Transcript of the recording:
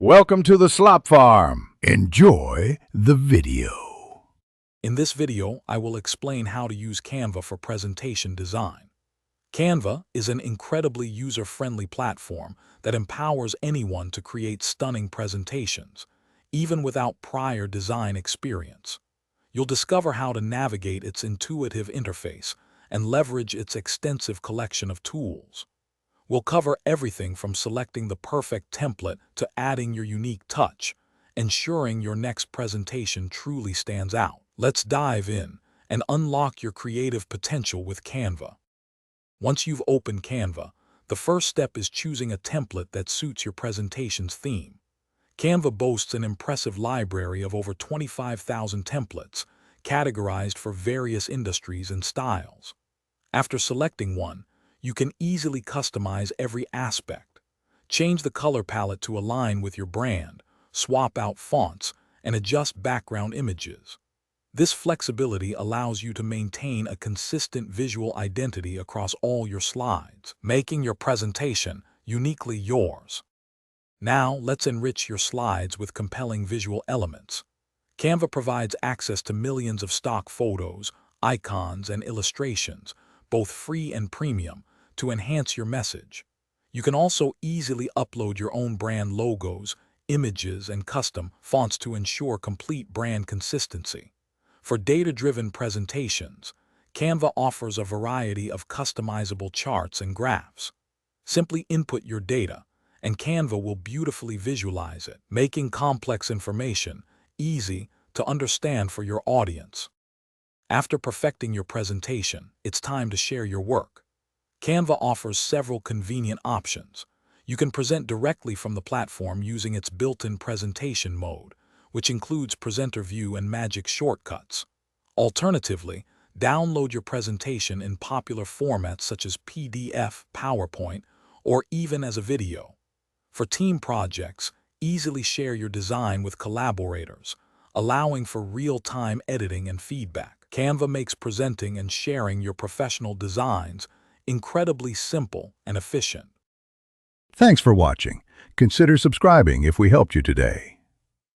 Welcome to the Slop Farm. Enjoy the video. In this video, I will explain how to use Canva for presentation design. Canva is an incredibly user-friendly platform that empowers anyone to create stunning presentations, even without prior design experience. You'll discover how to navigate its intuitive interface and leverage its extensive collection of tools. We'll cover everything from selecting the perfect template to adding your unique touch, ensuring your next presentation truly stands out. Let's dive in and unlock your creative potential with Canva. Once you've opened Canva, the first step is choosing a template that suits your presentation's theme. Canva boasts an impressive library of over 25,000 templates, categorized for various industries and styles. After selecting one, you can easily customize every aspect. Change the color palette to align with your brand, swap out fonts, and adjust background images. This flexibility allows you to maintain a consistent visual identity across all your slides, making your presentation uniquely yours. Now, let's enrich your slides with compelling visual elements. Canva provides access to millions of stock photos, icons, and illustrations, both free and premium, to enhance your message. You can also easily upload your own brand logos, images, and custom fonts to ensure complete brand consistency. For data-driven presentations, Canva offers a variety of customizable charts and graphs. Simply input your data, and Canva will beautifully visualize it, making complex information easy to understand for your audience. After perfecting your presentation, it's time to share your work. Canva offers several convenient options. You can present directly from the platform using its built-in presentation mode, which includes Presenter View and Magic shortcuts. Alternatively, download your presentation in popular formats such as PDF, PowerPoint, or even as a video. For team projects, easily share your design with collaborators, allowing for real-time editing and feedback. Canva makes presenting and sharing your professional designs incredibly simple and efficient. Thanks for watching. Consider subscribing if we helped you today.